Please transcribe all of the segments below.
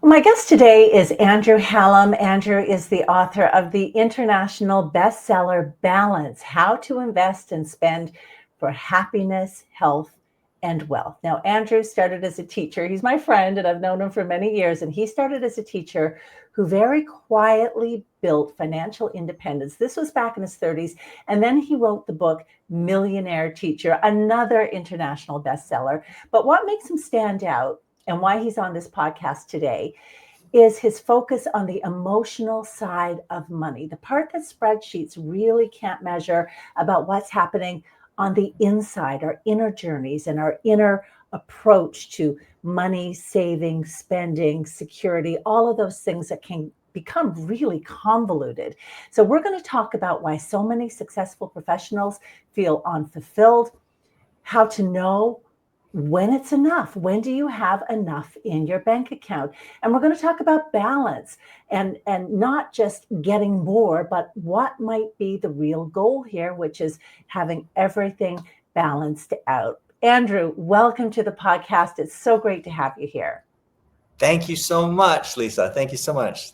My guest today is Andrew Hallam. Andrew is the author of the international bestseller Balance: How to Invest and Spend for Happiness, Health, and Wealth. Now, Andrew started as a teacher. He's my friend, and I've known him for many years. And he started as a teacher who very quietly built financial independence. This was back in his 30s. And then he wrote the book Millionaire Teacher, another international bestseller. But what makes him stand out and why he's on this podcast today is his focus on the emotional side of money, the part that spreadsheets really can't measure about what's happening on the inside, our inner journeys and our inner approach to money, saving, spending, security, all of those things that can become really convoluted. So we're going to talk about why so many successful professionals feel unfulfilled, how to know when it's enough. When do you have enough in your bank account? And we're going to talk about balance and not just getting more, but what might be the real goal here, which is having everything balanced out. Andrew, welcome to the podcast. It's so great to have you here. Thank you so much, Lisa. Thank you so much.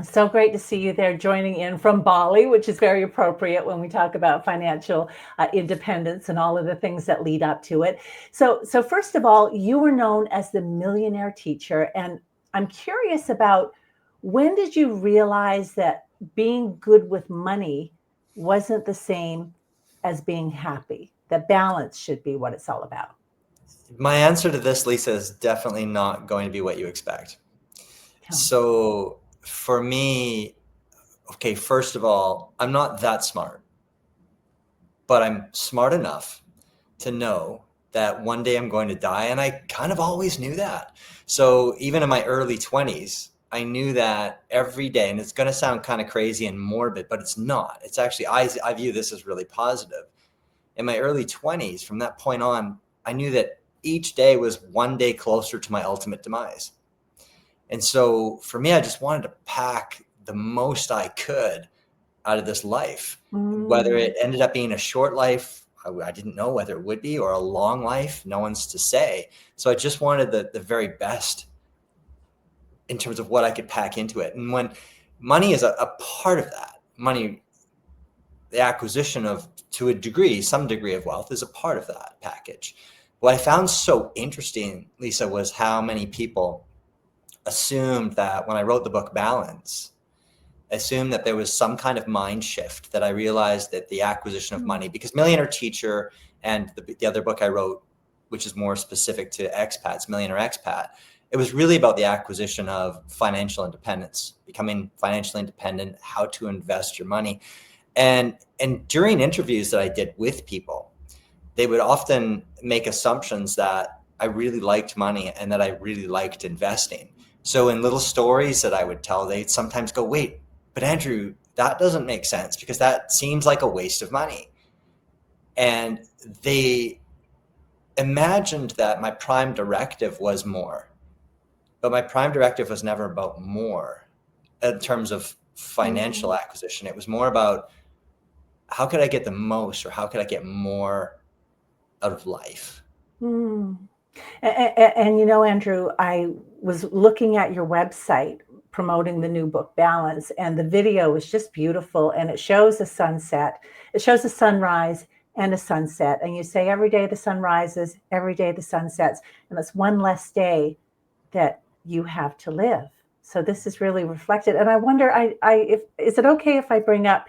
So great to see you there joining in from Bali, which is very appropriate when we talk about financial independence and all of the things that lead up to it. So first of all, you were known as the Millionaire Teacher. And I'm curious about, when did you realize that being good with money wasn't the same as being happy, that balance should be what it's all about? My answer to this, Lisa, is definitely not going to be what you expect. So for me, okay, first of all, I'm not that smart, but I'm smart enough to know that one day I'm going to die. And I kind of always knew that. So even in my early 20s, I knew that every day, and it's going to sound kind of crazy and morbid, but it's not. It's actually, I view this as really positive. In my early 20s, from that point on, I knew that each day was one day closer to my ultimate demise. And so for me, I just wanted to pack the most I could out of this life, whether it ended up being a short life, I didn't know whether it would be, or a long life, no one's to say. So I just wanted the very best in terms of what I could pack into it. And when money is a part of that, money, the acquisition of, to a degree, some degree of wealth is a part of that package. What I found so interesting, Lisa, was how many people assumed that when I wrote the book Balance, assumed that there was some kind of mind shift, that I realized that the acquisition of money, because Millionaire Teacher and the other book I wrote, which is more specific to expats, Millionaire Expat, it was really about the acquisition of financial independence, becoming financially independent, how to invest your money. And during interviews that I did with people, they would often make assumptions that I really liked money and that I really liked investing. So in little stories that I would tell, they'd sometimes go, wait, but Andrew, that doesn't make sense because that seems like a waste of money. And they imagined that my prime directive was more, but my prime directive was never about more in terms of financial acquisition. It was more about, how could I get the most, or how could I get more out of life? And you know, Andrew, I was looking at your website promoting the new book Balance, and the video is just beautiful, and it shows a sunset, it shows a sunrise and a sunset, and you say every day the sun rises, every day the sun sets, and it's one less day that you have to live. So this is really reflected. And I wonder, if is it okay if I bring up,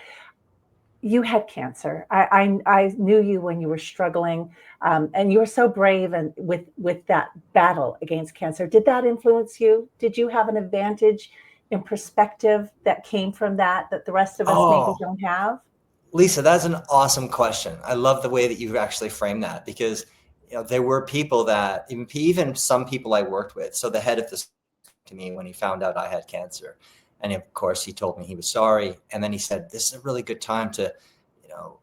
you had cancer. I knew you when you were struggling, and you were so brave and with that battle against cancer. Did that influence you? Did you have an advantage in perspective that came from that the rest of us maybe don't have? Lisa, that's an awesome question. I love the way that you've actually framed that, because there were people that, even some people I worked with. So the head of this to me when he found out I had cancer. And of course, he told me he was sorry. And then he said, this is a really good time to,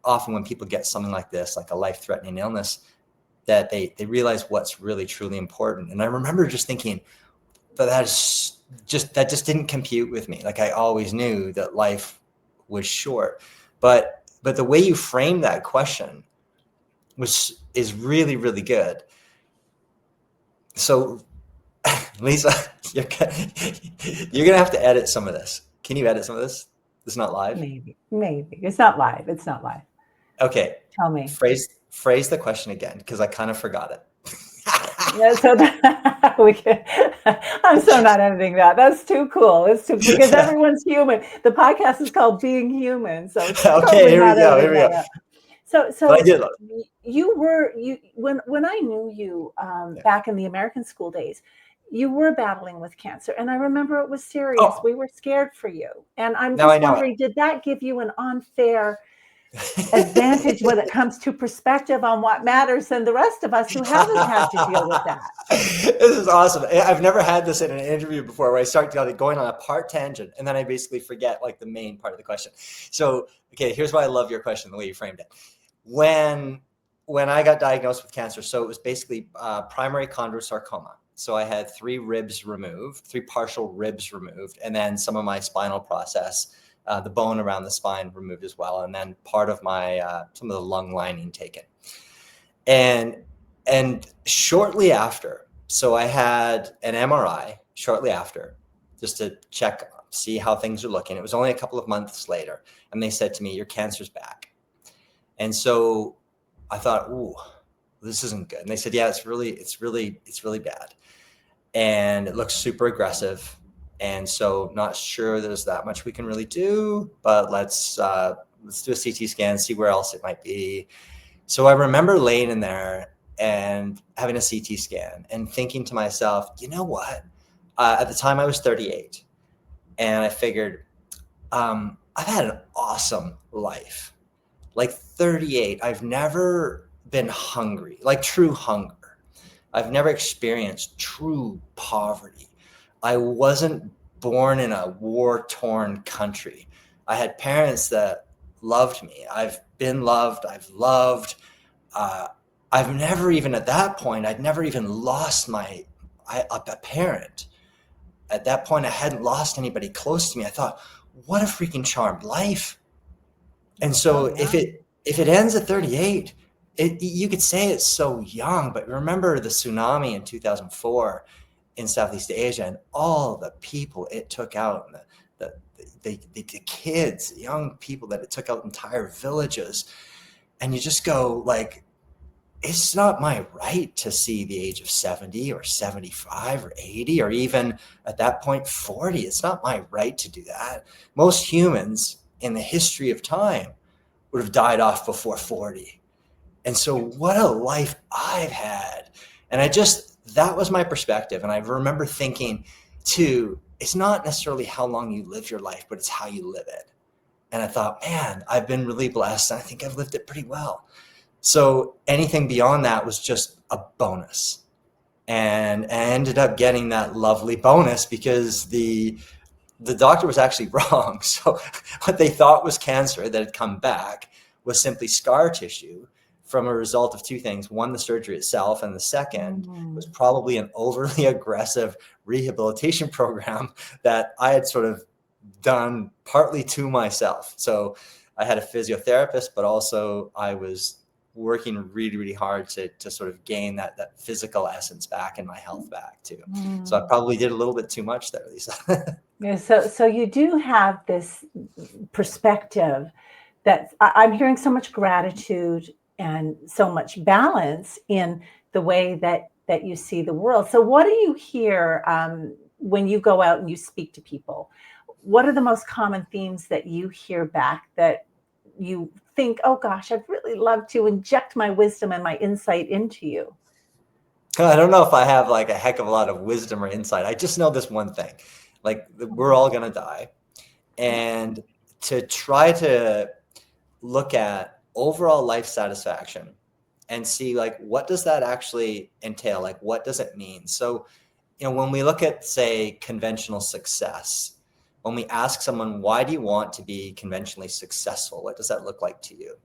often when people get something like this, like a life-threatening illness, that they realize what's really, truly important. And I remember just thinking, but that just didn't compute with me. Like, I always knew that life was short. But the way you framed that question is really, really good. So Lisa, you're gonna have to edit some of this. Can you edit some of this? It's not live. Maybe. It's not live. Okay. Tell me. Phrase the question again, because I kind of forgot it. Yeah, so I'm so not editing that. That's too cool. It's too because everyone's human. The podcast is called Being Human, so Okay, totally here we not go. editing that out. But I did. You when I knew you back in the American school days, you were battling with cancer, and I remember it was serious. Oh, We were scared for you, and I'm now I just know wondering, did that give you an unfair advantage when it comes to perspective on what matters than the rest of us who haven't had to deal with that? This is awesome. I've never had this in an interview before where I start going on a part tangent and then I basically forget like the main part of the question. So, okay, here's why I love your question, the way you framed it. When I got diagnosed with cancer, so it was basically primary chondrosarcoma. So I had 3 partial ribs removed, and then some of my spinal process, the bone around the spine removed as well, and then part of my some of the lung lining taken. And shortly after, so I had an MRI shortly after, just to check, see how things are looking. It was only a couple of months later, and they said to me, "Your cancer's back." And so I thought, "Ooh, this isn't good." And they said, "Yeah, it's really bad, and it looks super aggressive. And so not sure there's that much we can really do, but let's do a CT scan, see where else it might be." So I remember laying in there and having a CT scan and thinking to myself, you know what? At the time I was 38, and I figured, I've had an awesome life. Like 38, I've never been hungry, like true hunger. I've never experienced true poverty. I wasn't born in a war-torn country. I had parents that loved me. I've been loved. I've loved. I've never even at that point, I'd never even lost a parent. At that point, I hadn't lost anybody close to me. I thought, what a freaking charmed life. And so if it ends at 38, you could say it's so young, but remember the tsunami in 2004 in Southeast Asia and all the people it took out, and the kids, the young people that it took out entire villages. And you just go like, it's not my right to see the age of 70 or 75 or 80 or even at that point 40. It's not my right to do that. Most humans in the history of time would have died off before 40. And so what a life I've had. And that was my perspective. And I remember thinking too, it's not necessarily how long you live your life, but it's how you live it. And I thought, man, I've been really blessed. And I think I've lived it pretty well. So anything beyond that was just a bonus. And I ended up getting that lovely bonus because the doctor was actually wrong. So what they thought was cancer that had come back was simply scar tissue from a result of 2 things. One, the surgery itself, and the second was probably an overly aggressive rehabilitation program that I had sort of done partly to myself. So I had a physiotherapist, but also I was working really, really hard to sort of gain that physical essence back and my health back too. So I probably did a little bit too much there, Lisa. Yeah, so you do have this perspective that I'm hearing so much gratitude and so much balance in the way that you see the world. So what do you hear when you go out and you speak to people? What are the most common themes that you hear back that you think, oh gosh, I'd really love to inject my wisdom and my insight into you? I don't know if I have like a heck of a lot of wisdom or insight. I just know this one thing, like we're all going to die. And to try to look at overall life satisfaction and see like, what does that actually entail? Like, what does it mean? So, when we look at, say, conventional success, when we ask someone, why do you want to be conventionally successful? What does that look like to you?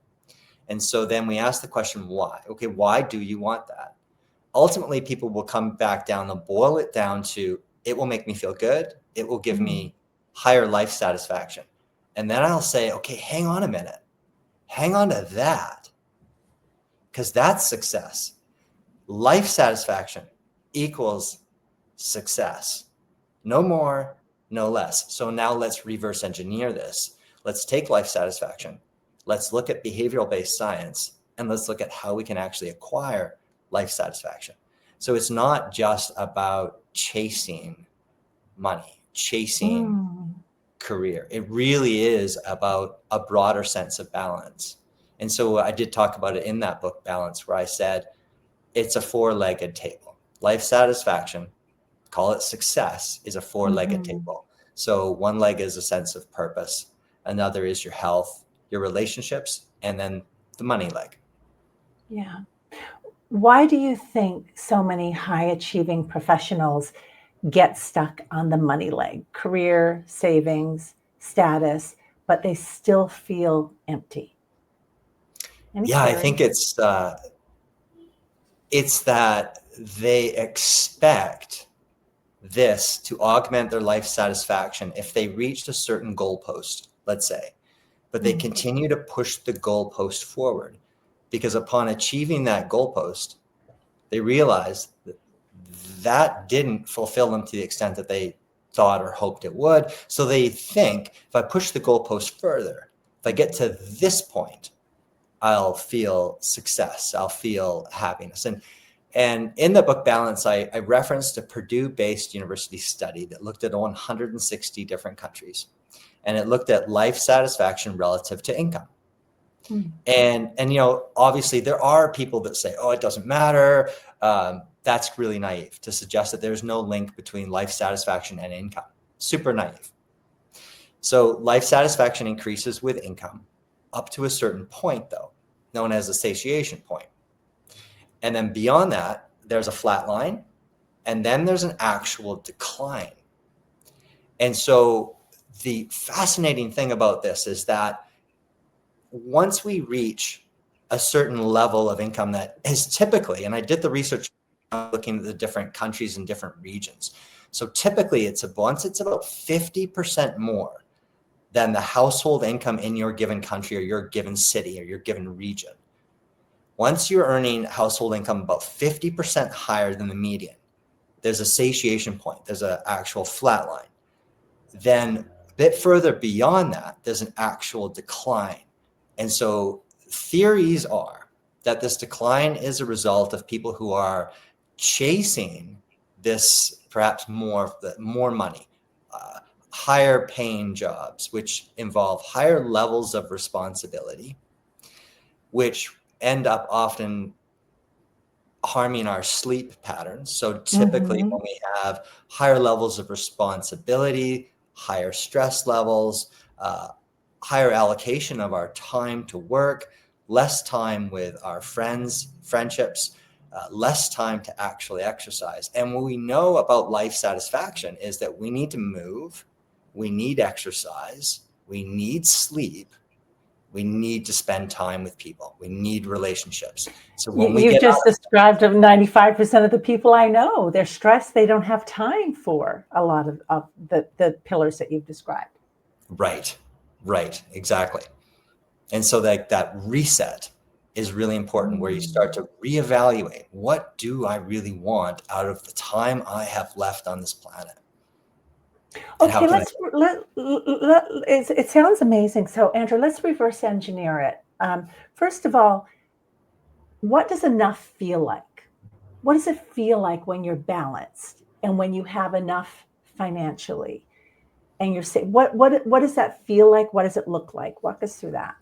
And so then we ask the question, why? Okay, why do you want that? Ultimately, people will come back down, they'll boil it down to, it will make me feel good. It will give me higher life satisfaction. And then I'll say, okay, hang on a minute. Hang on to that. Because that's success. Life satisfaction equals success. No more, no less. So now let's reverse engineer this. Let's take life satisfaction. Let's look at behavioral-based science, and let's look at how we can actually acquire life satisfaction. So it's not just about chasing money, chasing career. It really is about a broader sense of balance. And so I did talk about it in that book, Balance, where I said it's a four-legged table. Life satisfaction, call it success, is a four-legged table. So one leg is a sense of purpose. Another is your health, your relationships, and then the money leg. Yeah. Why do you think so many high-achieving professionals get stuck on the money leg, career, savings, status, but they still feel empty? Yeah, I think it's that they expect this to augment their life satisfaction if they reached a certain goalpost, let's say, but they continue to push the goalpost forward because upon achieving that goalpost, they realize that that didn't fulfill them to the extent that they thought or hoped it would. So they think, if I push the goalpost further, if I get to this point, I'll feel success, I'll feel happiness. And in the book Balance, I referenced a Purdue-based university study that looked at 160 different countries. And it looked at life satisfaction relative to income. And obviously there are people that say, oh, it doesn't matter. That's really naive to suggest that there's no link between life satisfaction and income. Super naive. So life satisfaction increases with income up to a certain point, though, known as the satiation point. And then beyond that, there's a flat line, and then there's an actual decline. And so the fascinating thing about this is that once we reach a certain level of income that is typically, and I did the research looking at the different countries and different regions. So typically once it's about 50% more than the household income in your given country or your given city or your given region. Once you're earning household income about 50% higher than the median, there's a satiation point, there's an actual flat line. Then a bit further beyond that, there's an actual decline. And so theories are that this decline is a result of people who are chasing this perhaps more money, higher paying jobs, which involve higher levels of responsibility, which end up often harming our sleep patterns. So typically when we have higher levels of responsibility, higher stress levels, higher allocation of our time to work, less time with our friendships, less time to actually exercise. And what we know about life satisfaction is that we need to move, we need exercise, we need sleep, we need to spend time with people, we need relationships. So when you just described 95% of the people I know, they're stressed, they don't have time for a lot of the pillars that you've described. Right, exactly. And so that reset is really important, where you start to reevaluate, what do I really want out of the time I have left on this planet? Okay, it sounds amazing. So Andrew, let's reverse engineer it. First of all, what does enough feel like? What does it feel like when you're balanced and when you have enough financially? And you're saying, what does that feel like? What does it look like? Walk us through that.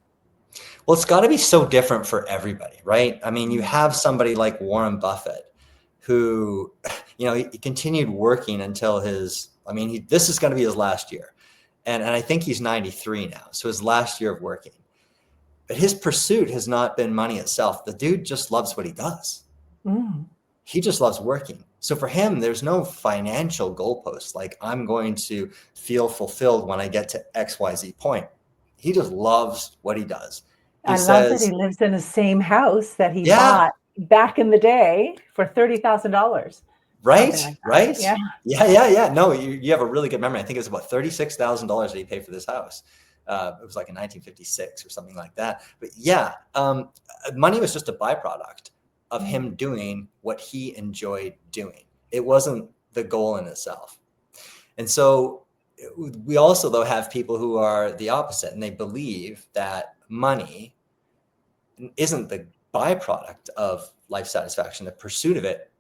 Well, it's got to be so different for everybody, right? I mean, you have somebody like Warren Buffett who, he continued working until this is going to be his last year. And I think he's 93 now. So his last year of working. But his pursuit has not been money itself. The dude just loves what he does. He just loves working. So for him, there's no financial goalpost. Like, I'm going to feel fulfilled when I get to XYZ point. He just loves what he does. I love that he lives in the same house that he bought back in the day for $30,000. Right. Yeah. No, you have a really good memory. I think it was about $36,000 that he paid for this house. It was like in 1956 or something like that. But money was just a byproduct of him doing what he enjoyed doing. It wasn't the goal in itself. And so we also, though, have people who are the opposite, and they believe that money isn't the byproduct of life satisfaction. The pursuit of it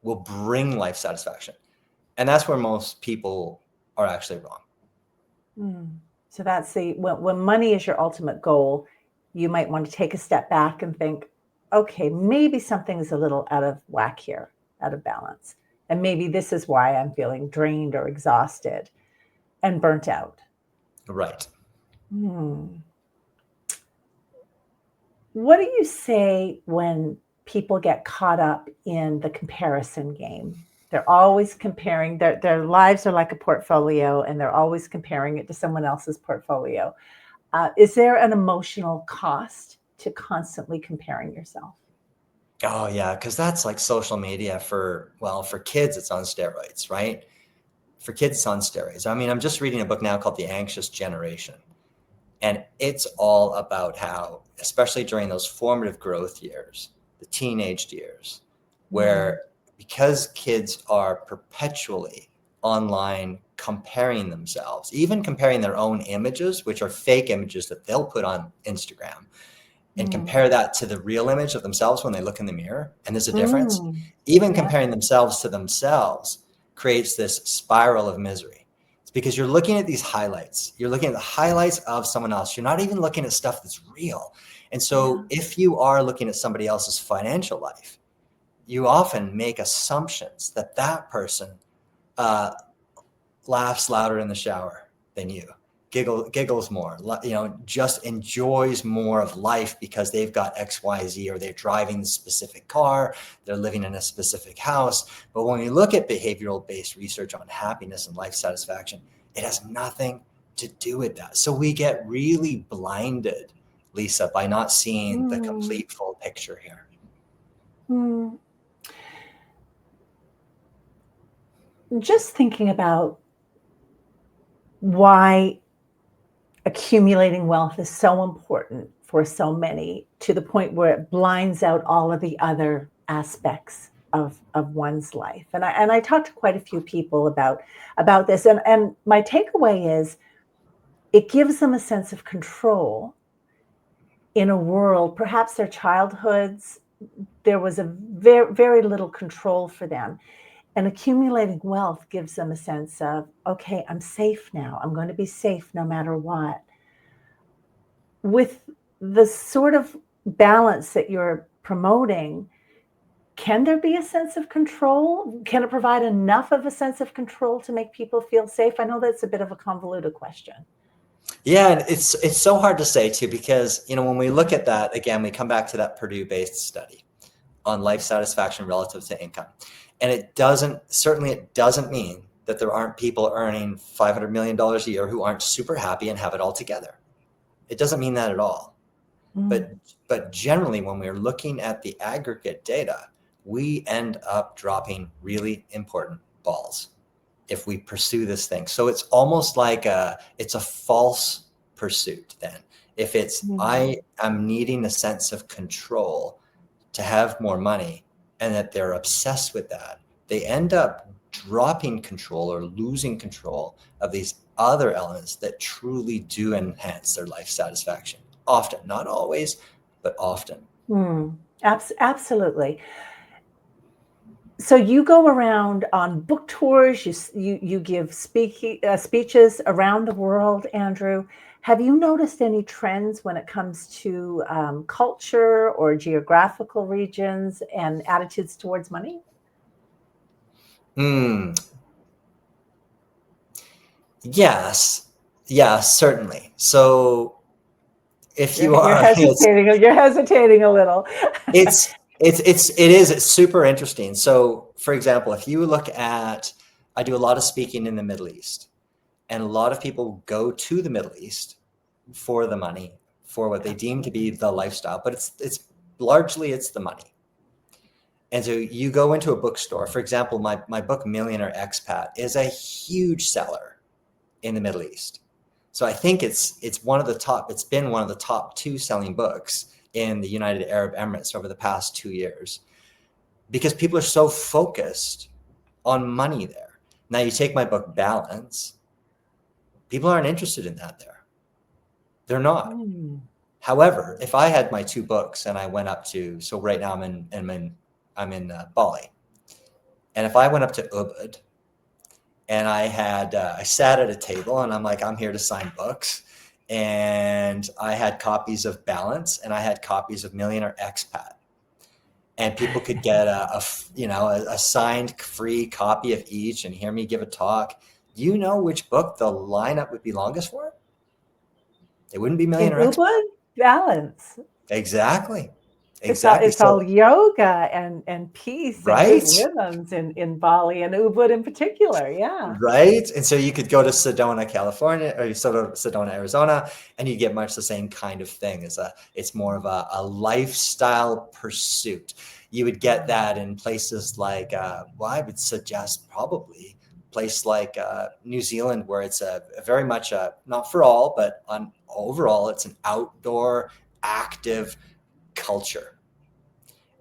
will bring life satisfaction. And that's where most people are actually wrong. So that's when money is your ultimate goal, you might want to take a step back and think, okay, maybe something's a little out of whack here, out of balance. And maybe this is why I'm feeling drained or exhausted and burnt out. Right. What do you say when people get caught up in the comparison game? They're always comparing, their lives are like a portfolio, and they're always comparing it to someone else's portfolio. Is there an emotional cost to constantly comparing yourself? Oh yeah, because that's like social media for kids, it's on steroids, right? For kids, it's on steroids. I mean, I'm just reading a book now called The Anxious Generation. And it's all about how, especially during those formative growth years, the teenage years, where because kids are perpetually online comparing themselves, even comparing their own images, which are fake images that they'll put on Instagram, and compare that to the real image of themselves when they look in the mirror. And there's a difference. Even comparing themselves to themselves creates this spiral of misery. It's because you're looking at these highlights. You're looking at the highlights of someone else. You're not even looking at stuff that's real. And so if you are looking at somebody else's financial life, you often make assumptions that that person laughs louder in the shower than you, giggles more, just enjoys more of life because they've got X, Y, Z, or they're driving the specific car, they're living in a specific house. But when we look at behavioral-based research on happiness and life satisfaction, it has nothing to do with that. So we get really blinded, Lisa, by not seeing the complete full picture here. Just thinking about why accumulating wealth is so important for so many, to the point where it blinds out all of the other aspects of one's life. And I talked to quite a few people about this. And my takeaway is it gives them a sense of control in a world, perhaps their childhoods, there was a very, very little control for them. And accumulating wealth gives them a sense of, okay, I'm safe now. I'm going to be safe no matter what. With the sort of balance that you're promoting, can there be a sense of control? Can it provide enough of a sense of control to make people feel safe? I know that's a bit of a convoluted question. Yeah, and it's so hard to say too, because when we look at that, again, we come back to that Purdue-based study on life satisfaction relative to income. And it doesn't mean that there aren't people earning $500 million a year who aren't super happy and have it all together. It doesn't mean that at all. But generally, when we're looking at the aggregate data, we end up dropping really important balls if we pursue this thing. So it's almost like it's a false pursuit then. If it's I am needing a sense of control to have more money, and that they're obsessed with that, they end up dropping control or losing control of these other elements that truly do enhance their life satisfaction. Often, not always, but often. Absolutely. So you go around on book tours, you give speeches around the world, Andrew. Have you noticed any trends when it comes to culture or geographical regions and attitudes towards money? Yes, certainly. So if you're hesitating a little. It's super interesting. So for example, if you look at, I do a lot of speaking in the Middle East, and a lot of people go to the Middle East for the money, for what they deem to be the lifestyle, but it's largely the money. And so you go into a bookstore, for example, my book, Millionaire Expat, is a huge seller in the Middle East. So I think it's been one of the top 2 selling books in the United Arab Emirates over the past 2 years, because people are so focused on money there. Now you take my book Balance, people aren't interested in that there. They're not. However, if I had my 2 books and I went up to, so right now I'm in Bali, and if I went up to Ubud and I sat at a table and I'm like, I'm here to sign books, and I had copies of Balance and I had copies of Millionaire Expat, and people could get a signed free copy of each and hear me give a talk. Do you know which book the lineup would be longest for? It wouldn't be Millionaire In Expat. Ubud, Balance. Exactly. It's all yoga and peace and right? good rhythms in Bali and Ubud in particular. Yeah. Right. And so you could go to Sedona, California, or Sedona, Arizona, and you get much the same kind of thing. It's more of a lifestyle pursuit. You would get that in places like, I would suggest probably a place like New Zealand, where it's a very much not for all, but overall, it's an outdoor, active culture.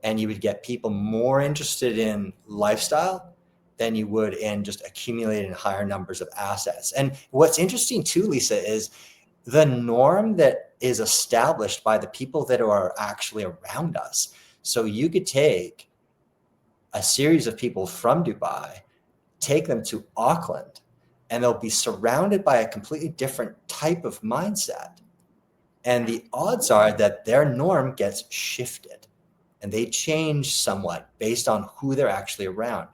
And you would get people more interested in lifestyle than you would in just accumulating higher numbers of assets. And what's interesting too, Lisa, is the norm that is established by the people that are actually around us. So you could take a series of people from Dubai, take them to Auckland, and they'll be surrounded by a completely different type of mindset. And the odds are that their norm gets shifted, and they change somewhat based on who they're actually around.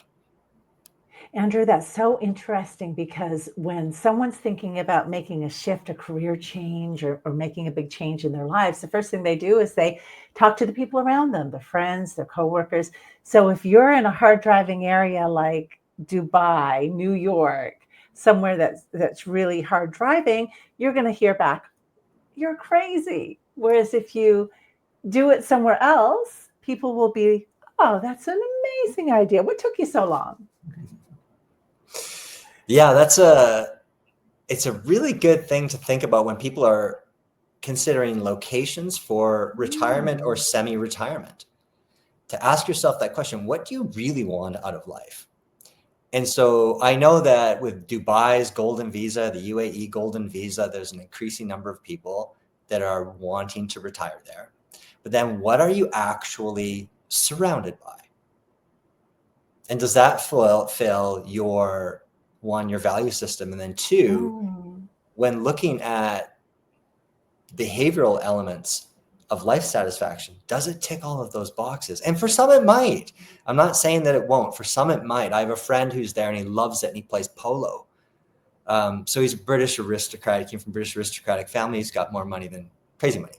Andrew, that's so interesting, because when someone's thinking about making a shift, a career change, or making a big change in their lives, the first thing they do is they talk to the people around them, their friends, their coworkers. So if you're in a hard driving area like Dubai, New York, somewhere that's really hard driving, you're going to hear back, "You're crazy." Whereas if you do it somewhere else, people will be, "Oh, that's an amazing idea. What took you so long?" Yeah, it's a really good thing to think about when people are considering locations for retirement or semi-retirement, to ask yourself that question: what do you really want out of life? And so I know that with Dubai's golden visa, the UAE golden visa, there's an increasing number of people that are wanting to retire there. But then what are you actually surrounded by? And does that fulfill your value system? And then 2, when looking at behavioral elements of life satisfaction, does it tick all of those boxes? And for some it might. I'm not saying that it won't. For some it might. I have a friend who's there and he loves it, and he plays polo. So he's a British aristocrat. He came from a British aristocratic family. He's got more money than crazy money.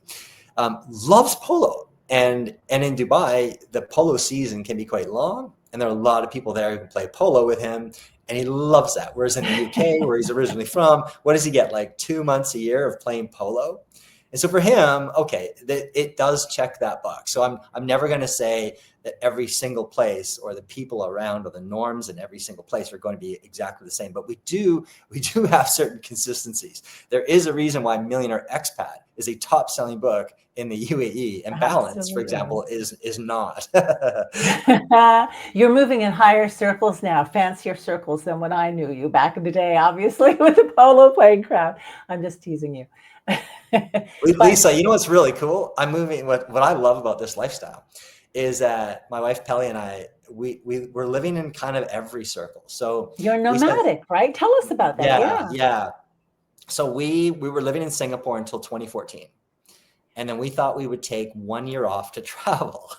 Loves polo. And in Dubai, the polo season can be quite long, and there are a lot of people there who can play polo with him, and he loves that. Whereas in the UK, where he's originally from, what does he get? Like 2 months a year of playing polo? And so for him, okay, it does check that box. So I'm never going to say that every single place or the people around or the norms in every single place are going to be exactly the same. But we do have certain consistencies. There is a reason why Millionaire Expat is a top-selling book in the UAE, and Balance, for example, is not. You're moving in higher circles now, fancier circles than when I knew you back in the day, obviously, with the polo playing crowd. I'm just teasing you. Lisa, you know what's really cool? I'm moving. What I love about this lifestyle is that my wife Pelly and I, we're living in kind of every circle. So you're nomadic, right? Tell us about that. Yeah. So we were living in Singapore until 2014. And then we thought we would take 1 year off to travel.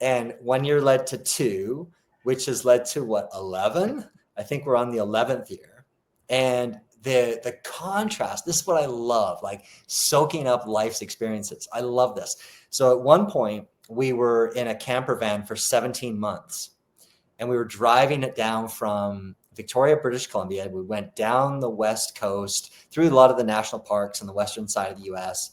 And 1 year led to 2, which has led to what, 11? I think we're on the 11th year. And the contrast, this is what I love, like soaking up life's experiences. I love this. So at one point, we were in a camper van for 17 months. And we were driving it down from Victoria, British Columbia. We went down the West Coast, through a lot of the national parks on the western side of the US,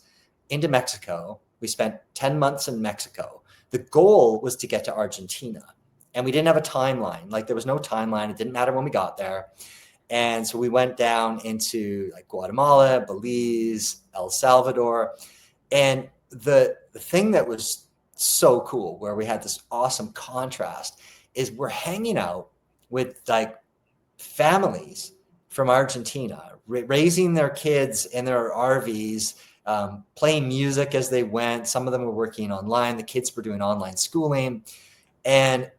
into Mexico. We spent 10 months in Mexico. The goal was to get to Argentina. And we didn't have a timeline. Like, there was no timeline. It didn't matter when we got there. And so we went down into like Guatemala, Belize, El Salvador. And the thing that was so cool, where we had this awesome contrast, is we're hanging out with like families from Argentina, raising their kids in their RVs, playing music as they went. Some of them were working online. The kids were doing online schooling. And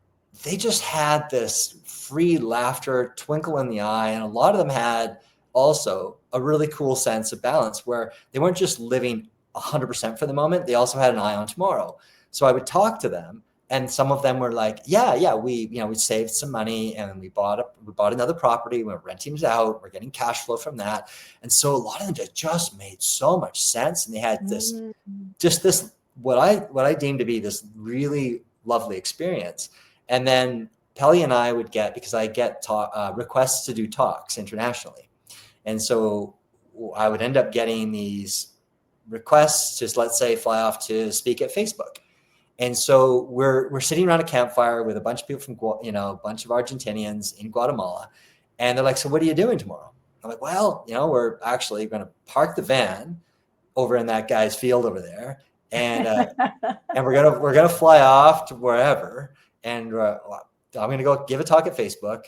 they just had this free laughter, twinkle in the eye. And a lot of them had also a really cool sense of balance where they weren't just living 100% for the moment. They also had an eye on tomorrow. So I would talk to them, and some of them were like, yeah, we saved some money and we bought another property. We're renting it out. We're getting cash flow from that. And so a lot of them just made so much sense. And they had this, what I deem to be this really lovely experience. And then Pelly and I would get, because I get requests to do talks internationally. And so I would end up getting these requests to, let's say, fly off to speak at Facebook. And so we're sitting around a campfire with a bunch of people from, a bunch of Argentinians in Guatemala. And they're like, so what are you doing tomorrow? I'm like, well, we're actually going to park the van over in that guy's field over there. And and we're gonna fly off to wherever. And I'm going to go give a talk at Facebook.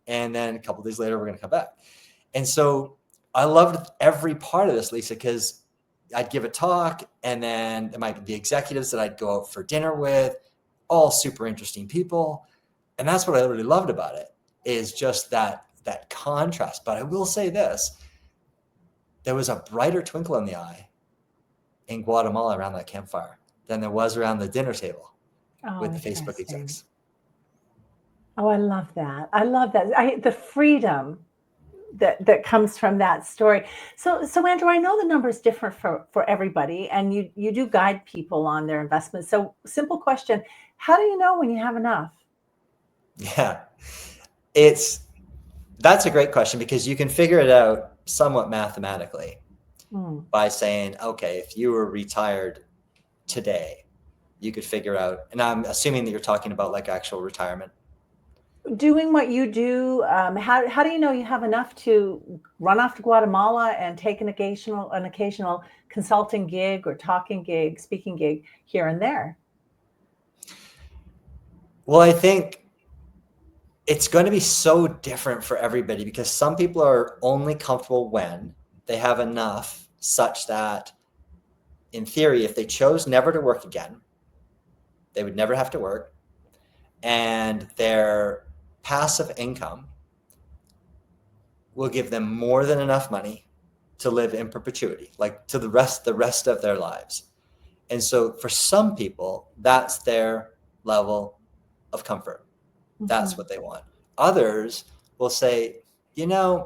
And then a couple of days later, we're going to come back. And so I loved every part of this, Lisa, because I'd give a talk, and then there might be the executives that I'd go out for dinner with, all super interesting people. And that's what I really loved about it, is just that contrast. But I will say this, there was a brighter twinkle in the eye in Guatemala around that campfire than there was around the dinner table with the Facebook execs. Oh, I love that. I love that. The freedom that comes from that story. So Andrew, I know the number is different for everybody, and you do guide people on their investments. So simple question, how do you know when you have enough? Yeah, that's a great question, because you can figure it out somewhat mathematically by saying, okay, if you were retired today, you could figure out, and I'm assuming that you're talking about like actual retirement. Doing what you do, how do you know you have enough to run off to Guatemala and take an occasional consulting gig or talking gig, speaking gig here and there? Well, I think it's going to be so different for everybody, because some people are only comfortable when they have enough such that, in theory, if they chose never to work again, they would never have to work, and their passive income will give them more than enough money to live in perpetuity, like to the rest of their lives. And so for some people, that's their level of comfort. That's what they want. Others will say, I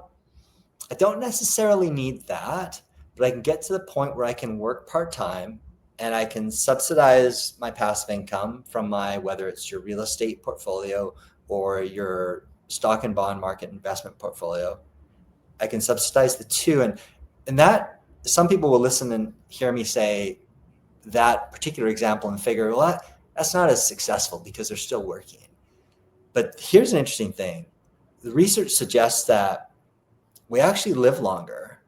don't necessarily need that, but I can get to the point where I can work part-time and I can subsidize my passive income from whether it's your real estate portfolio or your stock and bond market investment portfolio. I can subsidize the two. And that, some people will listen and hear me say that particular example and figure, well, that's not as successful because they're still working. But here's an interesting thing. The research suggests that we actually live longer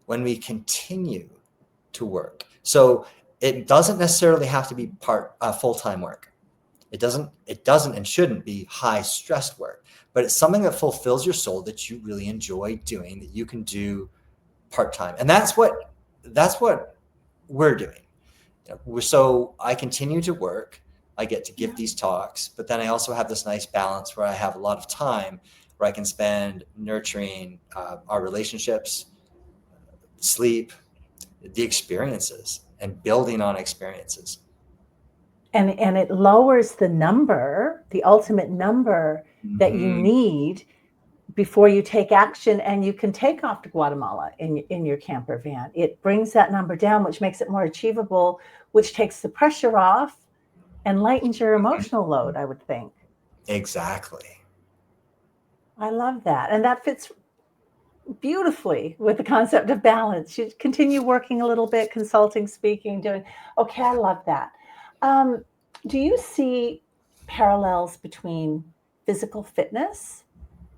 when we continue to work. So it doesn't necessarily have to be full-time work. It doesn't and shouldn't be high stress work, but it's something that fulfills your soul, that you really enjoy doing, that you can do part-time. And that's what we're doing. So I continue to work. I get to give these talks, but then I also have this nice balance where I have a lot of time where I can spend nurturing our relationships, sleep, the experiences, and building on experiences. And it lowers the ultimate number that you need before you take action, and you can take off to Guatemala in your camper van. It brings that number down, which makes it more achievable, which takes the pressure off and lightens your emotional load, I would think. Exactly. I love that. And that fits beautifully with the concept of balance. You continue working a little bit, consulting, speaking, doing, okay, I love that. Do you see parallels between physical fitness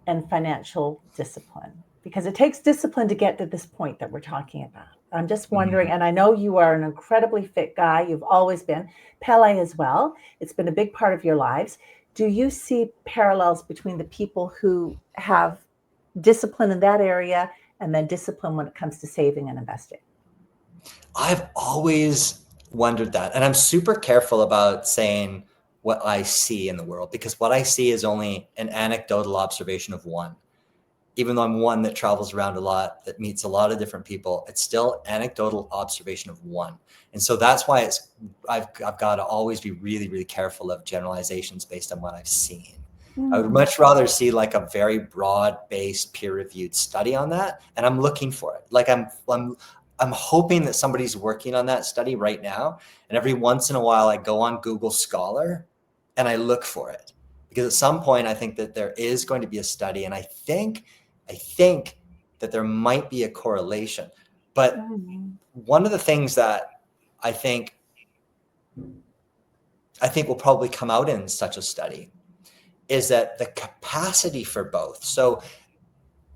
and financial discipline? Because it takes discipline to get to this point that we're talking about. I'm just wondering, and I know you are an incredibly fit guy. You've always been. Pele as well. It's been a big part of your lives. Do you see parallels between the people who have discipline in that area and then discipline when it comes to saving and investing? I've always wondered that. And I'm super careful about saying what I see in the world, because what I see is only an anecdotal observation of one. Even though I'm one that travels around a lot, that meets a lot of different people, it's still anecdotal observation of one. And so that's why I've got to always be really, really careful of generalizations based on what I've seen. I would much rather see like a very broad-based peer-reviewed study on that, and I'm looking for it. Like I'm hoping that somebody's working on that study right now, and every once in a while I go on Google Scholar and I look for it, because at some point I think that there is going to be a study, and I think that there might be a correlation. But one of the things that I think will probably come out in such a study is that the capacity for both. So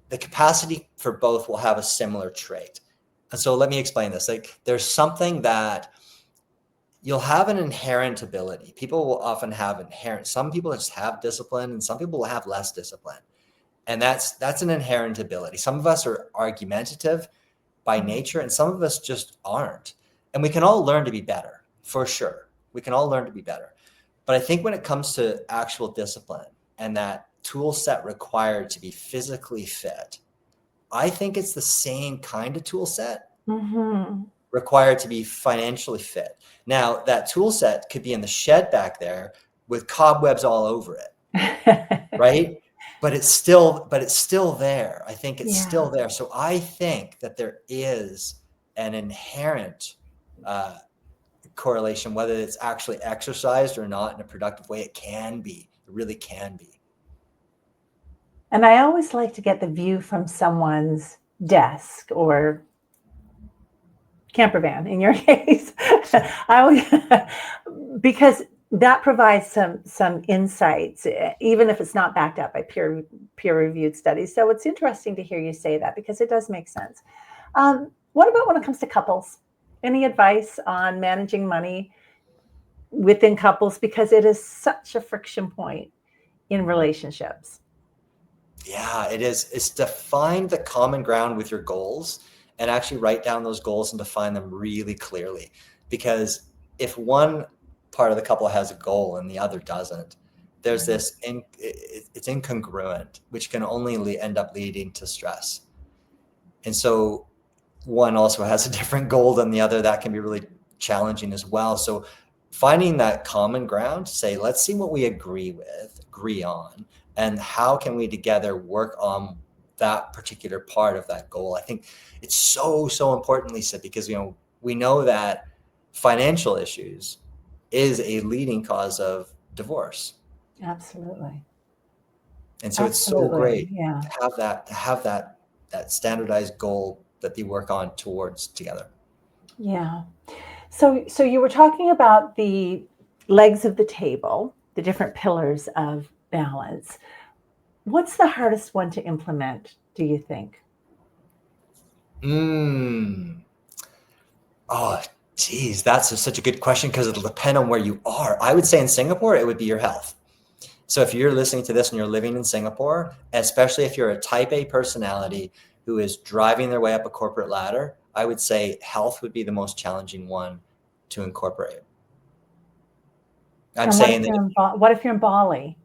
the capacity for both will have a similar trait. And so let me explain this. Like, there's something that you'll have an inherent ability. People will often have some people just have discipline, and some people will have less discipline. And that's an inherent ability. Some of us are argumentative by nature, and some of us just aren't. And we can all learn to be better, for sure. We can all learn to be better. But I think when it comes to actual discipline and that tool set required to be physically fit, I think it's the same kind of tool set required to be financially fit. Now, that tool set could be in the shed back there with cobwebs all over it, right? But it's still there. I think it's still there. So I think that there is an inherent correlation, whether it's actually exercised or not in a productive way. It can be. It really can be. And I always like to get the view from someone's desk or camper van in your case. Because that provides some insights, even if it's not backed up by peer-reviewed studies. So it's interesting to hear you say that, because it does make sense. What about when it comes to couples? Any advice on managing money within couples? Because it is such a friction point in relationships. Yeah, it is. It's to find the common ground with your goals and actually write down those goals and define them really clearly. Because if one part of the couple has a goal and the other doesn't, there's this, it's incongruent, which can only end up leading to stress. And so one also has a different goal than the other. That can be really challenging as well. So finding that common ground, say, let's see what we agree on, and how can we together work on that particular part of that goal. I think it's so important, Lisa, because we know that financial issues is a leading cause of divorce. Absolutely. And so it's so great to have that standardized goal that they work on towards together. Yeah. So you were talking about the legs of the table, the different pillars of balance. What's the hardest one to implement, do you think? Oh, geez, that's such a good question, because it'll depend on where you are. I would say in Singapore, it would be your health. So if you're listening to this and you're living in Singapore, especially if you're a type A personality who is driving their way up a corporate ladder, I would say health would be the most challenging one to incorporate. What if you're in Bali?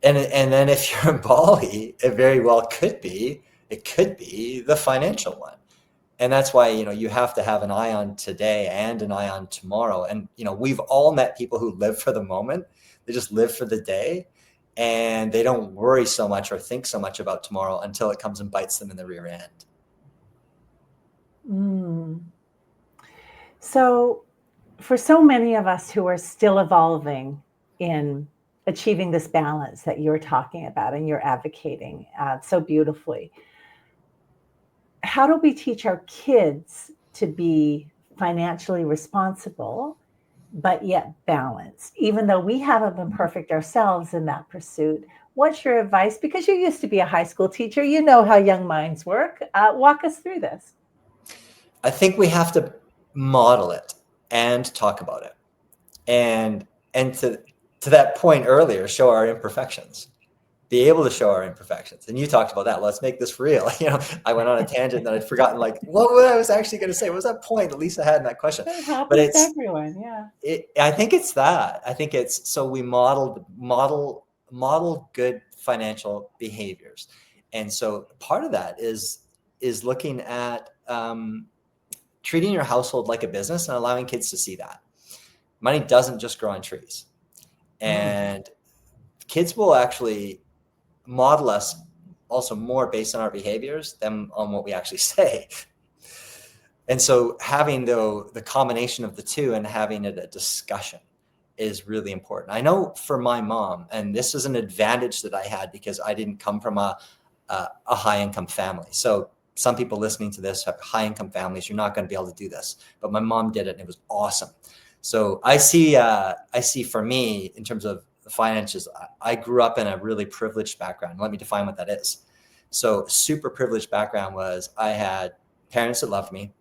And then if you're in Bali, it very well could be the financial one. And that's why, you have to have an eye on today and an eye on tomorrow. And, we've all met people who live for the moment. They just live for the day, and they don't worry so much or think so much about tomorrow until it comes and bites them in the rear end. So for so many of us who are still evolving in achieving this balance that you're talking about and you're advocating so beautifully, how do we teach our kids to be financially responsible, but yet balanced, even though we haven't been perfect ourselves in that pursuit? What's your advice? Because you used to be a high school teacher, you know how young minds work. Walk us through this. I think we have to model it and talk about it. And to to that point earlier, show our imperfections, be able to show our imperfections. And you talked about that. Let's make this real. I went on a tangent that I'd forgotten, like, what I was actually going to say. What was that point that Lisa had in that question? It happens to everyone. Yeah. I think it's that. I think it's, so we model good financial behaviors. And so part of that is looking at treating your household like a business and allowing kids to see that money doesn't just grow on trees. And kids will actually model us also more based on our behaviors than on what we actually say. And so having the combination of the two and having it a discussion is really important. I know for my mom, and this is an advantage that I had because I didn't come from a high income family. So some people listening to this have high income families. You're not going to be able to do this, but my mom did it and it was awesome. So I see for me, in terms of the finances, I grew up in a really privileged background. Let me define what that is. So super privileged background was I had parents that loved me.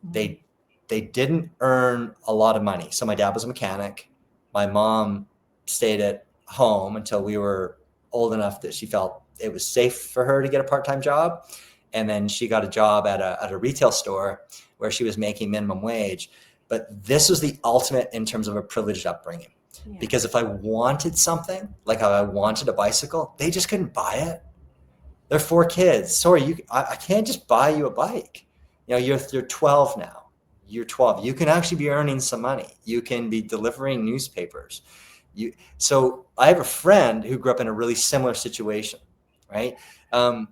They didn't earn a lot of money. So my dad was a mechanic. My mom stayed at home until we were old enough that she felt it was safe for her to get a part-time job. And then she got a job at a retail store where she was making minimum wage. But this was the ultimate in terms of a privileged upbringing. Yeah. Because if I wanted something, like I wanted a bicycle, they just couldn't buy it. They're 4 kids. Sorry, I can't just buy you a bike. You're 12 now. You're 12. You can actually be earning some money. You can be delivering newspapers. So I have a friend who grew up in a really similar situation, right? And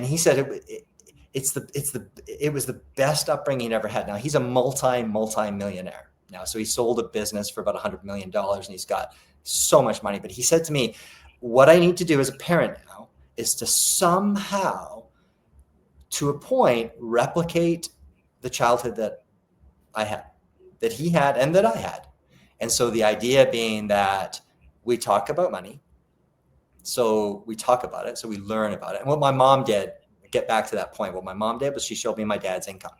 he said it was the best upbringing he ever had. Now he's a multi-millionaire now. So he sold a business for about $100 million and he's got so much money. But he said to me, what I need to do as a parent now is to somehow, to a point, replicate the childhood that I had, that he had, and that I had. And so the idea being that we talk about money. So we talk about it. So we learn about it. And what my mom did, get back to that point, what my mom did was she showed me my dad's income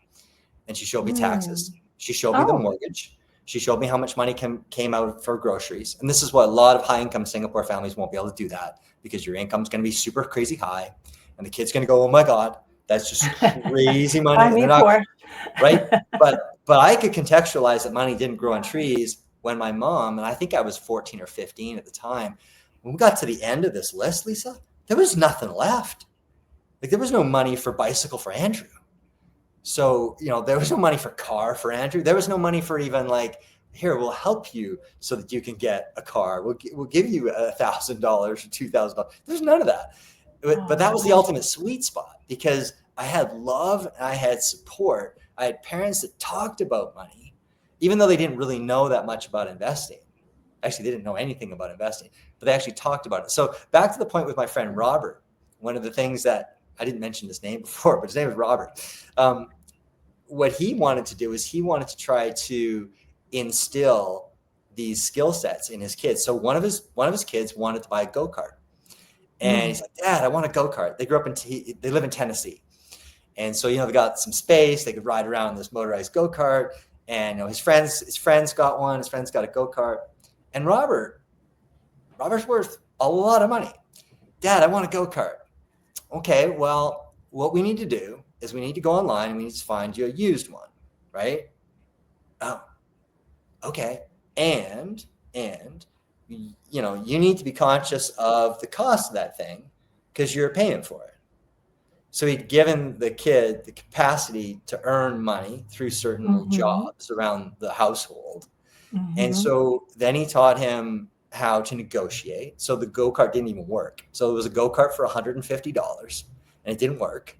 and she showed me taxes. She showed me the mortgage. She showed me how much money came out for groceries. And this is what a lot of high income Singapore families won't be able to do, that because your income's going to be super crazy high and the kid's going to go, oh my God, that's just crazy money. Right. But I could contextualize that money didn't grow on trees when my mom, and I think I was 14 or 15 at the time, when we got to the end of this list, Lisa, there was nothing left. Like there was no money for bicycle for Andrew. So, there was no money for car for Andrew. There was no money for even like, here, we'll help you so that you can get a car. We'll give you $1,000 or $2,000. There's none of that. But that was the ultimate sweet spot because I had love and I had support. I had parents that talked about money, even though they didn't really know that much about investing. Actually, they didn't know anything about investing, but they actually talked about it. So back to the point with my friend Robert, one of the things that I didn't mention his name before, but his name is Robert. What he wanted to do is he wanted to try to instill these skill sets in his kids. So one of his kids wanted to buy a go-kart. And he's like, Dad, I want a go-kart. They grew up they live in Tennessee. And so, they got some space. They could ride around this motorized go-kart. And, his friends got one. His friends got a go-kart. And Robert's worth a lot of money. Dad, I want a go-kart. Okay, well, what we need to do is we need to go online and we need to find you a used one, right? Oh, okay. And you need to be conscious of the cost of that thing because you're paying for it. So he'd given the kid the capacity to earn money through certain jobs around the household. And so then he taught him how to negotiate. So the go-kart didn't even work. So it was a go-kart for $150 and it didn't work.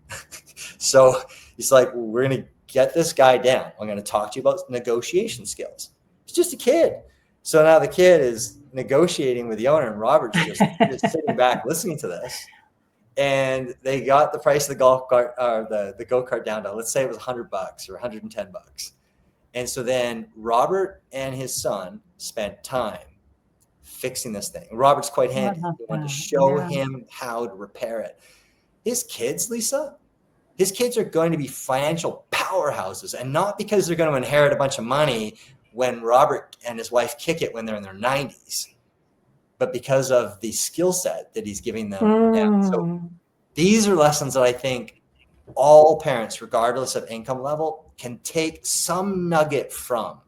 So he's like, well, we're going to get this guy down. I'm going to talk to you about negotiation skills. It's just a kid. So now the kid is negotiating with the owner and Robert's just sitting back listening to this. And they got the price of the golf cart or the go-kart down to, let's say it was $100 or $110. And so then Robert and his son spent time fixing this thing. Robert's quite handy. They wanted to show him how to repair it. His kids, Lisa, his kids are going to be financial powerhouses, and not because they're going to inherit a bunch of money when Robert and his wife kick it when they're in their 90s. but because of the skill set that he's giving them now. So these are lessons that I think all parents, regardless of income level, can take some nugget from.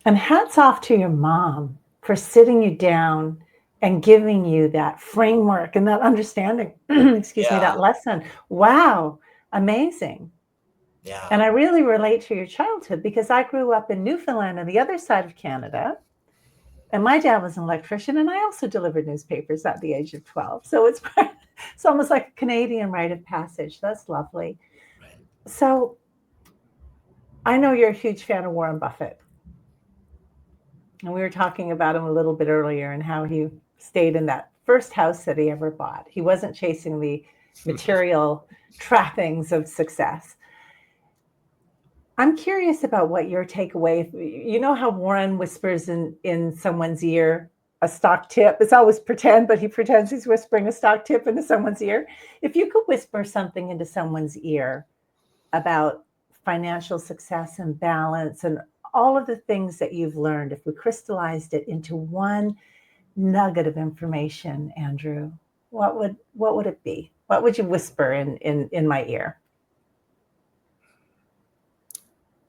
And hats off to your mom for sitting you down and giving you that framework and that understanding, that lesson. Wow, amazing. Yeah. And I really relate to your childhood because I grew up in Newfoundland on the other side of Canada. And my dad was an electrician, and I also delivered newspapers at the age of 12. So it's almost like a Canadian rite of passage. That's lovely. Right. So I know you're a huge fan of Warren Buffett. And we were talking about him a little bit earlier and how he stayed in that first house that he ever bought. He wasn't chasing the material trappings of success. I'm curious about what your takeaway. You know how Warren whispers in someone's ear a stock tip? It's always pretend, but he pretends he's whispering a stock tip into someone's ear. If you could whisper something into someone's ear about financial success and balance and all of the things that you've learned, if we crystallized it into one nugget of information, Andrew, what would it be? What would you whisper in my ear?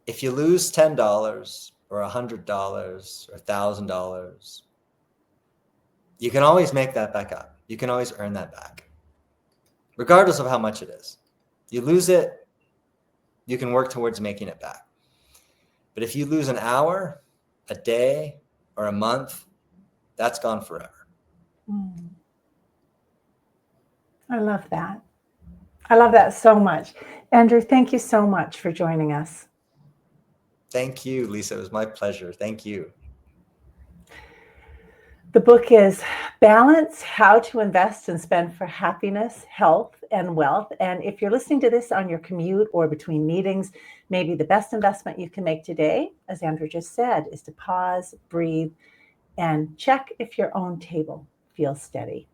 If you lose $10 or $100 or $1,000, you can always make that back up. You can always earn that back, regardless of how much it is. You lose it, you can work towards making it back. But if you lose an hour, a day, or a month, that's gone forever. I love that. I love that so much. Andrew, thank you so much for joining us. Thank you, Lisa. It was my pleasure. Thank you. The book is Balance: How to Invest and Spend for Happiness, Health, and Wealth. And if you're listening to this on your commute or between meetings, maybe the best investment you can make today, as Andrew just said, is to pause, breathe, and check if your own table feels steady.